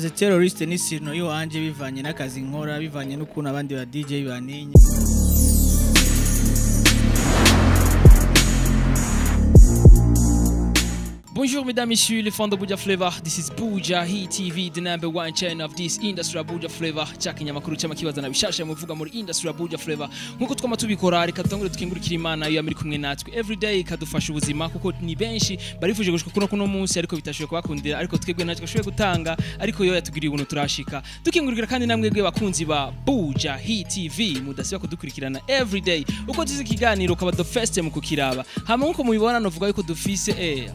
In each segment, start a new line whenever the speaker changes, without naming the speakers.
The Terrorist ni sino yo wanje bivanye n'akazi nkora bivanye n'ukuntu abandi ba DJ banenye.
Bonjour mesdames, messieurs, les fans de Buja Flavor. This is Buja Hit TV, the #1 channel of this industry of Buja Flavor. Chakenya makuru chama kibaza na bishasha muvuga muri industry of Buja Flavor. Nkuko twama tubikora reka dutangure tukingurikira Imana yo amiri kumwe natwe. Every day kadufasha ubuzima kuko ni benshi barifuje gushika kuno munsi ariko bitashoboye kubakundira ariko twebwe natwe gashoboye gutanga ariko yo yatugiriye ubuntu turashika. Tukingurikira kandi namwe gwe bakunzi ba Buja Hit TV mudasiba kudukurikirana every day. Uko tuzi kiganiro kaba the first time kukiraba. Hama nkuko mubibona novuga yuko dufise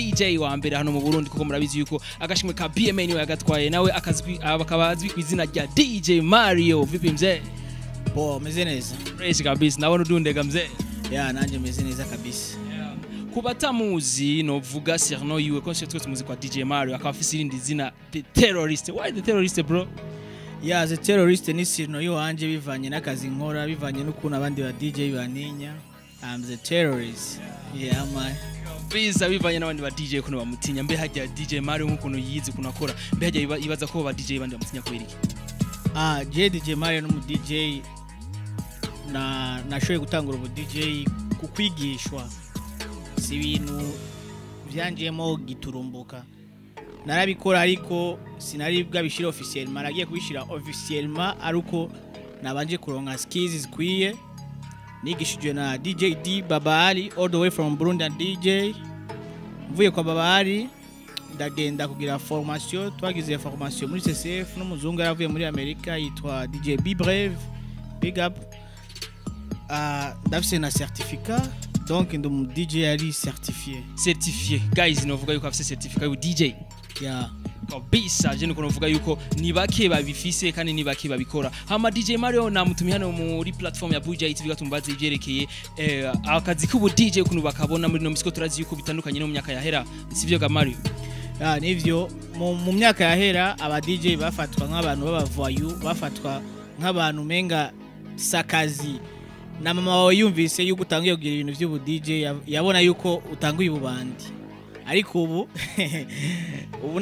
DJ wa mbere hano mu Burundi kuko murabizi yuko agashimwe ka BMA niwe yagatwaye nawe akazwi abakabazwi kwizina rya DJ Mario. Vipi mzee?
Po meze neza.
Fresh kabisa. Nabona udundega mzee.
Ya nanje meze neza kabisa.
Kubatamuzi novuga Serno yiwe concert twese muzi kwa DJ Mario akaba afise irindi zina The Terrorist. Why The Terrorist bro?
Ya The Terrorist ni sino yo wanje bivanye n'akazi nkora bivanye n'ukuntu abandi ba DJ banenya. I'm The Terrorist. Yeah man.
Biza bivanye n'abandi ba DJ kuno bamutinya mbe hajya DJ Mario nkukuntu yize kunakora mbe hajya ibaza ko ba DJ bandi bamutinya kubera iki?
Je DJ Mario no mu DJ nashoye gutangura ubu DJ kukwigishwa si ibintu byanjemo giturumbuka narabikora ariko sinari bwabishira officiellement maragiye kubishira officiellement aruko nabanje kuronka skills zikwiye nigishijwe na DJ D Baba Ali all the way from Burundi and DJ mvuye kwa Baba Ali ndagenda kugira formation twagize formation muri CCF n'umuzungu yaravuye muri Amerika yitwa DJ B Brave big up ndafise na certificat donc ndum DJ ari certifié
guys novuga yuko afise certificat yu DJ
yeah
kabisa je nuko novuga yuko ni bake babifise kandi ni bake babikora hama DJ Mario namutumye hano muri platform ya Buja TV gatumbaze ivyerekeye akazi k'ubu DJ kuno bakabona muri no misiko turazi yuko bitandukanye no mu myaka yahera sivyo ga Mario
nivyo mu myaka yahera aba DJ bafatwa nk'abantu b'abavoyu bafatwa nk'abantu menga sakazi na mama wawe yumvise yuko utangiye kugira ibintu by'ubu DJ yabona yuko utanguye ububandi ariko ubu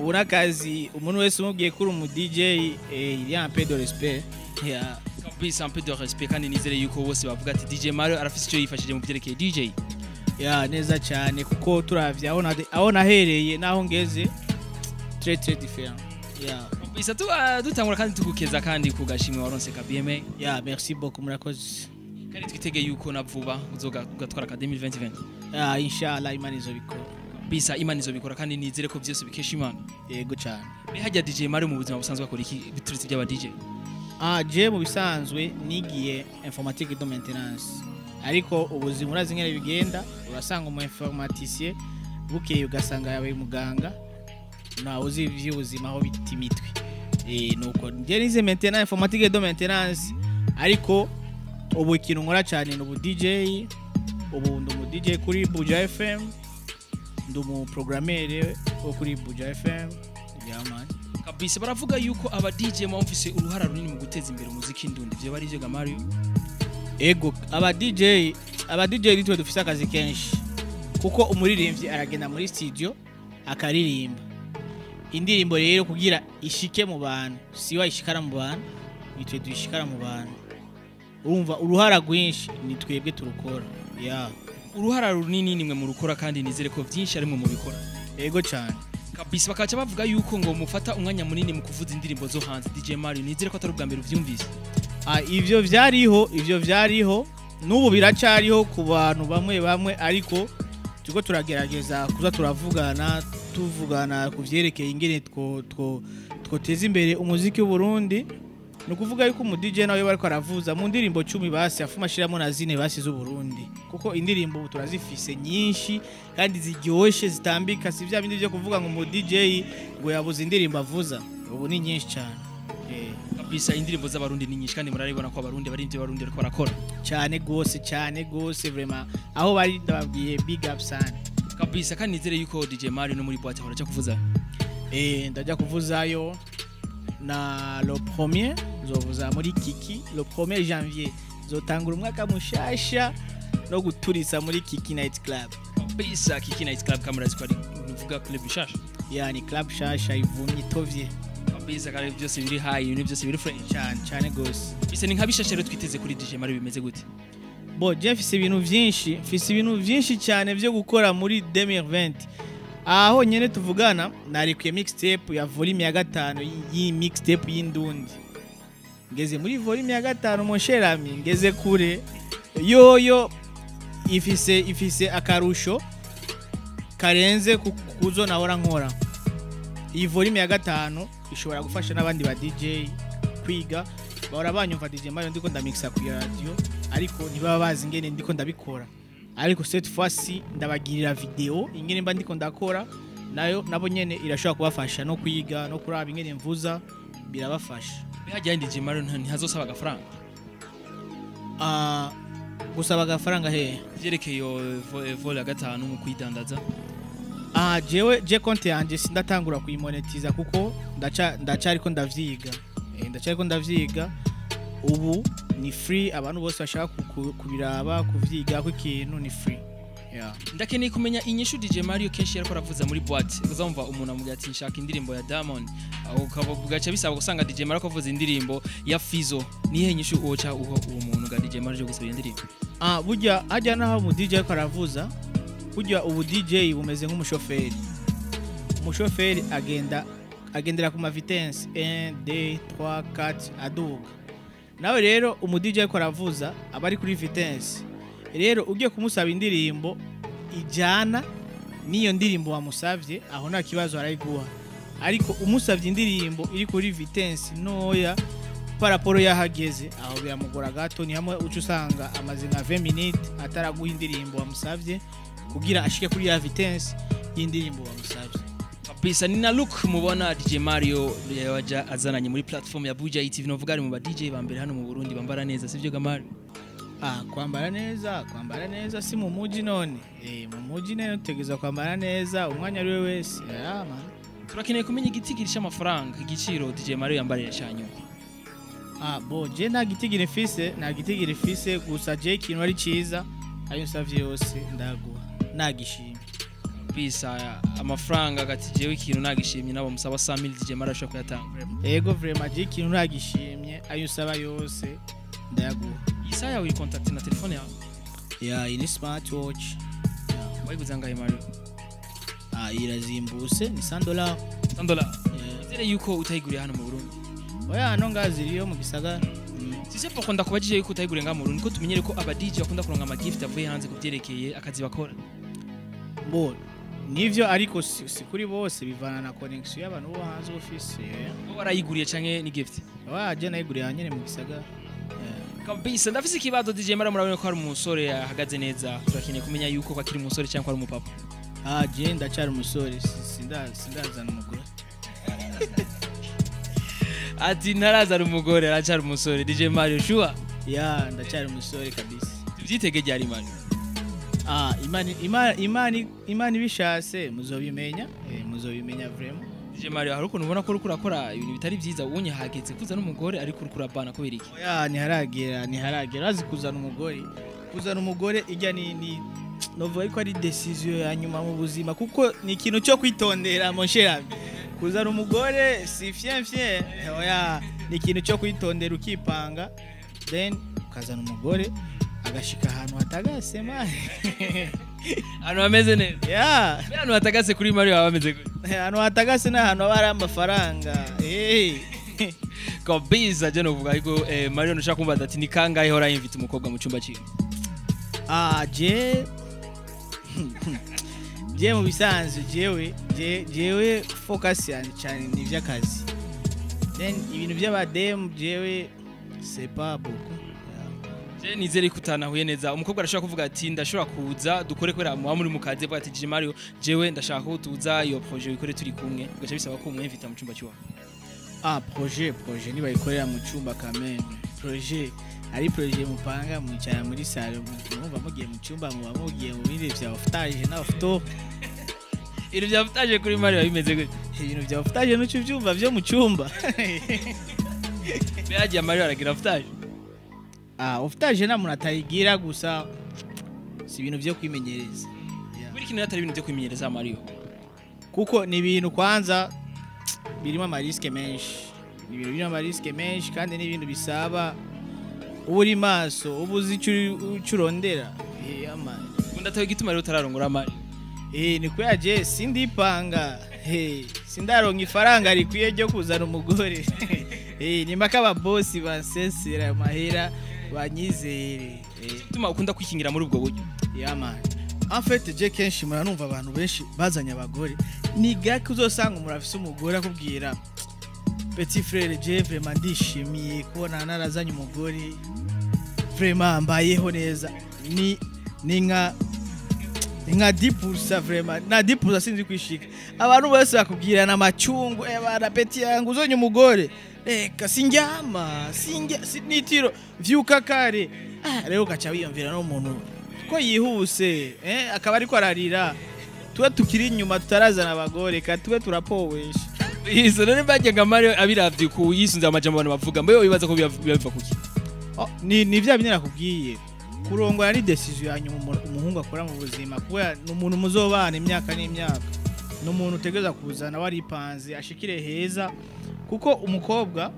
nakazi umuntu wese umubwiye kuri umu DJ il y a un peu de respect
kabisa un peu de respect kandi nizere yuko bose bavuga ati DJ Mario arafise icyo yifashije mu byerekeye DJ
neza cyane kuko turavye aho nahereye naho ngeze très différent
bisa dutangura kandi tugukeza kandi kugashimwe waronse ka BMA
merci beaucoup murakoze
kandi twitege yuko navuba uzogatwara ka 2020
inshallah Imana izobikora
bisa Imana izobikora kandi nizere ko byose bikesha Imana
yego cyane
hajya DJ Mario mu buzima busanzwe akora iki biturutse by'aba DJ
je mu bisanzwe nigiye informatique de maintenance ariko ubuzima urazi ngene bigenda urasanga umu informaticien bukeye ugasanga yabaye muganga na uzi ivy'ubuzima aho bitimitwe nuko je nize maintenance informatique de maintenance ariko ubu ikintu nkora cyane n'ubu DJ ubu ndumu DJ kuri Buja FM ndumu programmeur wo kuri Buja FM man
kabisa baravuga yuko aba DJ mwumvise uruhara runini mu guteza imbere umuziki ndundi byo bari byo ga Mario
ego aba DJ litwe dufise akazi kenshi kuko umuririmbyi aragenda muri studio akaririmba indirimbo rero kugira ishike mu bantu siwa ishikara mu bantu bitwe dushikara mu bantu urumva uruhara rwinshi ni twebwe turukora
uruhara runini nimwe mu rukora kandi nizere ko byinshi ari mu bikora
yego cyane
kabisa bakaca bavuga yuko ngo mufata umwanya munini mu kuvuza indirimbo zo hanze DJ Mario nizere ko atari ubwa mbere uvyumvise
ivyo vyariho n'ubu biracariho ku bantu bamwe ariko tuko turagerageza kuza tuvugana kuvyerekeye ingene twoteza imbere umuziki w'u Burundi nukuvuga yuko umu DJ nawe bariko aravuza mu ndirimbo 10 basi afuma shiramo na zine basi z'u Burundi kuko indirimbo ubu turazifise nyinshi kandi ziryoshe zitambika si vya bindi byo kuvuga ngo umu DJ ngo yabuze indirimbo avuza ubu ni nyinshi cyane
kabisa indirimbo z'abarundi ni nyinshi kandi muraribona ko abarundi bariko barakora
cyane gose vraiment aho bari ndababwiye big up sana
kabisa kandi nizere yuko DJ Mario no muri boîte horacha kuvuza
ndajya kuvuzayo na le premier zovuza muri Kiki le 1er janvier zotangura umwaka mushasha no guturisa muri Kiki Night Club
kabisa Kiki Night Club kamera zikwari uvuga club bishasha
yani club shasha ivumye itovye
kabisa kandi byose biri high ibintu byose biri fresh
cyane cyane gose.
bise ni nkabishashero twiteze kuri DJ Mario bimeze gute?
Bo je mfise ibintu vyinshi cyane byo gukora muri 2020. Aho nyene tuvugana narikuye mixtape ya volume ya 5 yi mixtape y'indundi. Ngeze muri volume ya 5 mon cher ami, ngeze kure. Yo ifise akarusho karenze kuzo nahora nkora. Iyi volume ya 5 ishobora gufasha n'abandi ba DJ kwiga. Bahora banyumva DJ Mario ndiko ndamixa ku radio ariko ntibaba bazi ingene ndiko ndabikora. Ariko cette fois-ci ndabagirira video ingene mba ndiko ndakora nayo nabo nyene irashobora kubafasha no kwiga no kuraba ingene mvuza birabafasha.
Bihajya DJ Mario ntihazosaba agafaranga.
Gusaba agafaranga he
Vyerekeye vol ya 5 mu kwidandaza.
Je konti yanje sindatangura kuyimonetiza kuko ndacariko ndavyiga. Ndacariko ndavyiga ubu ni free abantu bose bashaka kubiraba kuvyiga ko ikintu ni free.
Ndakeneye kumenya inyishu DJ Mario kenshi yariko aravuza muri boîte uzamva umuntu amugira ati nshaka indirimbo ya Diamond ukavuga gacha bisaba gusanga DJ Mario akavuza indirimbo ya Fizo nihe inyishu ocha uwo muntu ga DJ Mario gusaba indirimbo
burya ajya naho mu DJ ariko aravuza burya ubu DJ bumeze nk'umushoferi. Umushoferi agendera ku ma vitesse 1 2 3 4 aduga. Nawe rero umu DJ ariko aravuza abari kuri vitesse. Rero ugiye kumusaba indirimbo ijana niyo ndirimbo wamusavye aho nta kibazo arayiguha. Ariko umusavye indirimbo iri kuri vitesse noya paraporo yahageze aho biramugora gato ni hamwe ucu usanga amaze nka 20 minutes ataraguha indirimbo wamusavye kugira ashike kuri ya vitesse y'indirimbo wamusavye.
Kabisa ni na look mubona DJ Mario yaja azananye muri platform ya Buja TV novuga ari mu ba DJ ba mbere hano mu Burundi bambara neza sivyo Gamari?
Kwambara neza si mu muji none. Mu muji nene utegeza kwambara neza umwanya ari we wese. Man.
Turakeneye kumenya igitigirisha amafaranga igiciro DJ Mario yambarira cyanyu.
Je nta gitigiri fise gusa je ikintu ari ciza ayo nsavye yose ndaguha nagishimye.
Bisa amafaranga gati jewe ikintu nagishimye nabo musaba 100,000 DJ Mario ashaka kuyatanga.
Ego vraiment je ikintu nagishimye ayo nsaba yose ndaguha.
Isa yawe contact na telefone yawe?
Ini smartwatch.
Wayiguze ngahe Mario?
Irazimbuse ni $100.
$100. Izere yuko utayiguriye hano mu Burundi.
No ngaziriyo mu gisagara.
Sise poko ndakubajije yuko utayiguriye ngaha mu Burundi ko tumenyere ko aba DJ bakunda kuronga ama gift avuye hanze kuvyerekeye akazi bakora.
Nivyo ariko si kuri bose bivana na connection y'abantu bo hanze office.
Bo barayiguriye canke ni gift?
Je nayiguriye hanyene mu gisagara.
Kabisa ndafise ikibazo DJ Mario murabona ko ari umusore ahagaze neza turakeneye kumenya yuko akiri umusore cyangwa ari umupapa.
Je ndacyari umusore sindazana umugore.
Ati ntarazana umugore aracyari umusore DJ Mario sure?
Ndacyari umusore kabisa.
Tuvyitege ryari Mario?
Imani bishase muzobimenya vraiment.
DJ Mario hari ukuntu ubona ko uriko urakora ibintu bitari byiza ubonye hageze kuzana umugore ariko uriko urabana ko biriki?
Ntiharagera azi kuzana umugore ijya ni novuga ko ari decision ya nyuma mu buzima kuko ni ikintu cyo kwitondera mon cher. Kuzana umugore si fien ni ikintu cyo kwitondera ukipanga then ukazana umugore agashika ahantu hatagase man.
Hano hameze neza. Hano hatagase kuri Mario hameze gute?
Hano hatagase na hano bari amafaranga.
Kabisa je novuga ariko Mario nashaka kumbaza ati ni kangahe hora invite umukobwa mu cyumba cyiwe?
Je mu bisanzwe jewe focus cyane ni vy'akazi. Then ibintu by'abadem jewe c'est pas beaucoup.
Je nizere kutanahuye neza umukobwa arashaka kuvuga ati ndashobora kuza dukore kwera muri mukaze bwa ati DJ Mario jewe ndashaka ko tuza iyo projet ikore turi kumwe gacha bisaba ko umwemvita mu cyumba cyiwe.
Projet niba ikorera mu cyumba kameme. Ari projet mupanga mucyara muri salle mwumva mugiye mu cyumba mugiye mu bindi vya oftage na ofto.
Ibintu vya oftage kuri Mario bimeze gute?
Ibintu vya oftage no cyumba vyo mu cyumba.
Beaje Mario aragira oftage?
Oftage na munatayigira gusa si ibintu vyo kwimenyereza.
Buri kintu atari ibintu vyo kwimenyereza Mario.
kuko ni ibintu kwanza birimo amariske menshi, ni ibintu birimo amariske menshi kandi ni ibintu bisaba uri maso ubuzi curondera amani.
Ndatawe gituma rero utararongora amari.
Ni kuyaje sindipanga sindaronka ifaranga rikwiye ryo kuzana umugore. Ni maka aba boss bansesera amahera banyizere.
Gituma ukunda kwikingira muri ubwo buryo.
Man. En fait je kenshi mura numva abantu benshi bazanya abagore ni gake uzosanga umurafise umugore akubwira petit frère je vraiment ndishimiye kubona narazanye umugore vraiment mbayeho neza ni nka 10% vraiment na 10% sinzi kwishika abantu bose bakubwira na macungu bana petit yangu uzonye umugore reka sinjyama sinitiro vyuka kare rero gacha wiyumvira no muntu ko yihuse akaba ariko ararira tuwe tukiri inyuma tutarazana abagore ka tuwe turapowesha
izo none bajyaga Mario abiravye ku yisunze amajambo abantu bavuga mbe bibaza ko biva kuki
ni vya binera kubwiye kurongora ari decision yanyuma umuhungu akora mu buzima kuya n'umuntu muzobana imyaka n'imyaka n'umuntu utegeza kuzana wari ipanze ashikire heza kuko umukobwa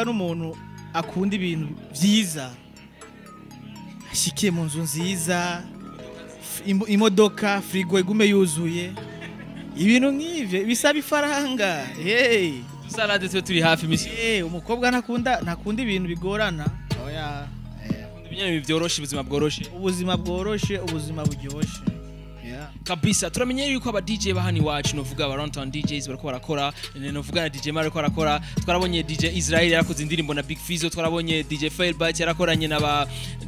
n'umuntu akunda ibintu vyiza ashikiye mu nzu nziza imodoka frigo igume yuzuye ibintu nk'ivyo bisaba ifaranga
salade twe turi hafi misi
umukobwa ntakunda ibintu bigorana oya
ibintu byoroshe ubuzima bworoshe ubuzima buryoshe kabisa turamenye yuko aba DJ bahani wacu novuga aba Runtown DJs barako barakora novuga na DJ Mario ariko arakora twarabonye DJ Israel yarakoze indirimbo na Big Fizzo twarabonye DJ Failbite yarakoranye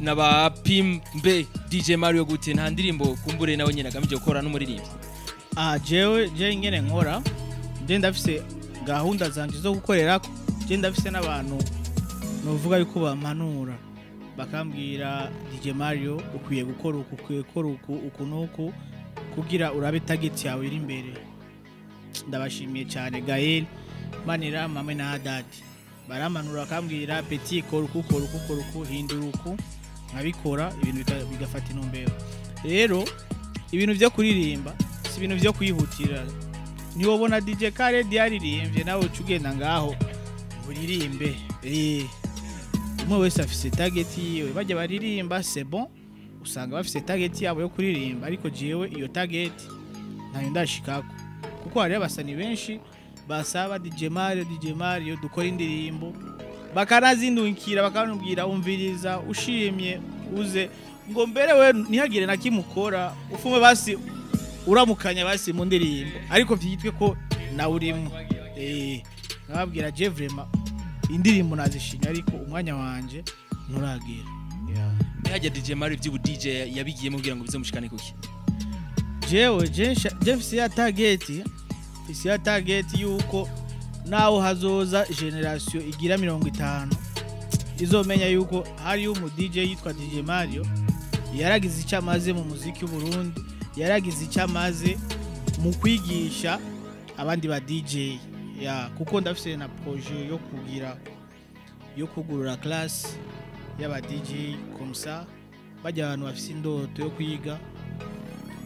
naba Pim mbe DJ Mario gute nta ndirimbo kumbure nawe nyene agamije gukora n'umuririmbyi
jewe ngene nkora je ndafise gahunda zanje zo gukorerako je ndafise n'abantu novuga yuko bamanura bakambwira DJ Mario ukwiye gukora uku nuku kugira urabe target yawe iri imbere. Ndabashimiye cyane Gael Manira mama na Haddad baramanura bakambwira petit koruku hinduruku nkabikora ibintu bigafata intumbero. Rero ibintu byo kuririmba si ibintu byo kwihutira, niwo bona DJ Khaled yaririmbye nawe cugenda ngaho uririmbe umwe wese afise target yiwe bajya baririmba c'est bon usanga bafise target yabo yo kuririmba ariko jewe iyo target ntayo ndashikako kuko hari abasani benshi basaba DJ Mario dukora indirimbo bakanazindukira bakanubwira umviriza ushimye uze ngo mbere we ntihagire na kimukora ufume basi uramukanya basi mu ndirimbo ariko vyitwe ko na urimo nababwira je vraiment indirimbo nazishinya ariko umwanya wanje nturagira
hajya DJ Mario by'ubu DJ yabigiyemo kugira ngo bizamushikane kuki
jewe fisi ya target yuko nawo hazoza generation igira 50 izomenya yuko hari umu DJ yitwa DJ Mario yaragize icamaze mu muziki w'u Burundi yaragize icamaze mu kwigisha abandi ba DJ kuko ndafise na projet yo kugurura class y'aba DJ komsa bajya abantu bafise indoto yo kwiga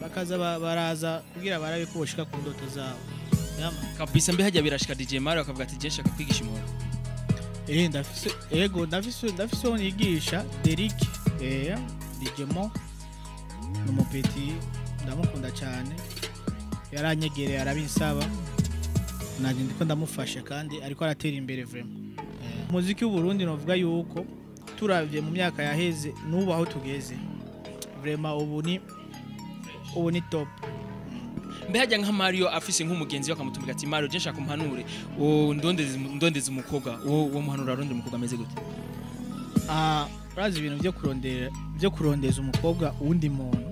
bakaza baraza kugira barabe ko boshika ku ndoto zabo
kabisa mbe hajya birashika DJ Mario akavuga ati je shaka kwigisha umuntu
ndafise unigisha Derek DJ Mo n'umupeti ndamukunda cyane yaranyegereye arabinsaba naje ndiko ndamufasha kandi ariko aratera imbere vraiment muziki w'u Burundi novuga yuko turavye mu myaka yaheze nubu aho tugeze vraiment ubu ni top.
Mbe hajya nka Mario afise nk'umugenzi wakamutumika ati Mario je nshaka kumpanure ndondeze umukobwa wo muhanura ronde umukobwa ameze gute
urazi ibintu byo kurondeza umukobwa uwundi muntu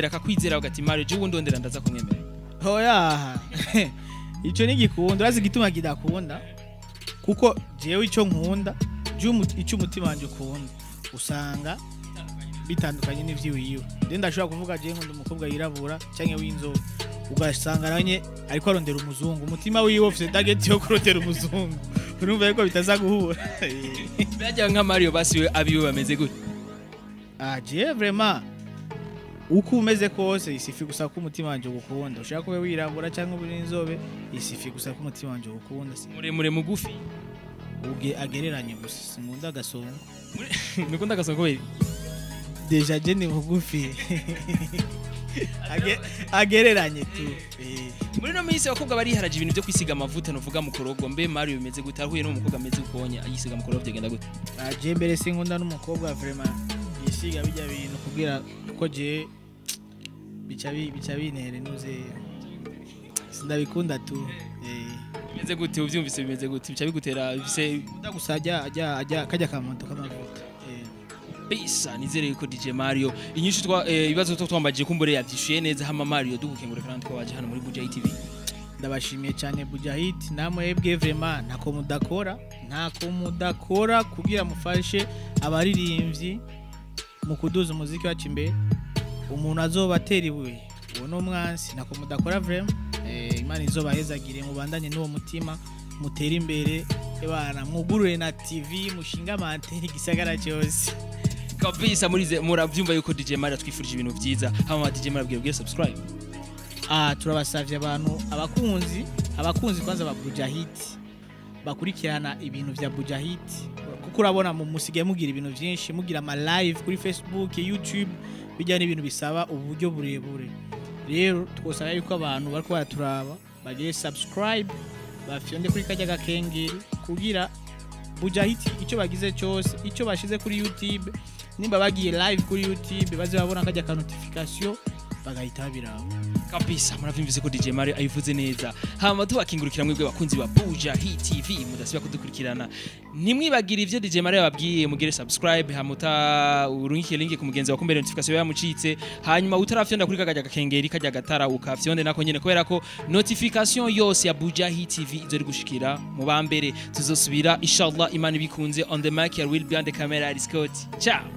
akakwizera ugati Mario je ndondera ndaza kumwemera
hoya ico ni gikunda urazi gituma kidakunda kuko jewe ico nkunda ico umutima wanje ukunda usanga bitandukanye n'ivyiwiwe ndashobora kuvuga je nkunda umukobwa yirabura canke w'inzobe ugasanga aranye ariko arondera umuzungu umutima wiwe ufite target yo kurondera umuzungu urumva yuko bitaza guhura
bajya nka Mario basi abiwe bameze gute
je vraiment uko umeze kose isifi gusa ko umutima wanje gukunda ushaka kube wirabura cyangwa uri inzobe isifi gusa ko umutima wanje gukunda
muremure mugufi
agereranye gusa sinkunda agasongo
nukunda agasongo we
deja je ni mugufi agereranye tu
muri no minsi abakobwa bariharaje ibintu byo kwisiga amavuta novuga mu korogo mbe Mario bimeze gute ahuye n'umukobwa ameze ukonye ayisiga mu korogo byagenda gute
je mbere sinkunda n'umukobwa vraiment yisiga bijya bintu kugira ko je bica binere nuze sindabikunda tu
bimeze gute uvyumvise bimeze gute bica bigutera bise
ndagusajya ajya kajya kamoto kamavuta
bisa nizere ko DJ Mario inyishu ibibazo twambaje kumbure yavyishuye neza hama Mario dugukengura kandi ko waje hano muri Buja TV
ndabashimiye cyane Buja Hit namwe ebwe vraiment ntako mudakora kugira mufashe abaririmbyi mu kuduza umuziki wacu imbere umuntu azobatera ibuye uwo no mwansi ntako mudakora vraiment Imana izobahezagire mubandanye n'uwo mutima mutera imbere ebana mwugurure na TV mushinga amanteri gisagara cyose
kabisa murabyumva yuko DJ Mario twifurije ibintu byiza hama DJ Mario abwira subscribe
turabasavye abantu abakunzi kwanza ba Buja Hit bakurikirana ibintu vya Buja Hit kuko urabona mu musige mugira ibintu byinshi mugira ama live kuri Facebook YouTube bijya n'ibintu bisaba uburyo burebure rero twosaba yuko abantu bariko baraturaba bagire subscribe bafyonde kuri kajya gakengeri kugira Buja Hit icyo bagize cyose icyo bashize kuri YouTube nimba bagiye live kuri YouTube baze babona kajya ka notification bagahita babiraho
kabisa muravyumvise ko DJ Mario ayivuze neza hama tubakingurukira mwebwe bakunzi ba Buja Hit TV mudasiba kudukurikirana nimwibagira ivyo DJ Mario yababwiye mugire subscribe hamuta urungike link ku mugenzi wakumbere notification yamucitse hanyuma utarafyonda kuri kajya gakengeri kajya gatara ukafyonde nako nyene kubera ko notification yose ya Buja Hit TV izori gushikira mu bambere tuzosubira inshallah Imana bikunze on the mic will be on the camera Scott ciao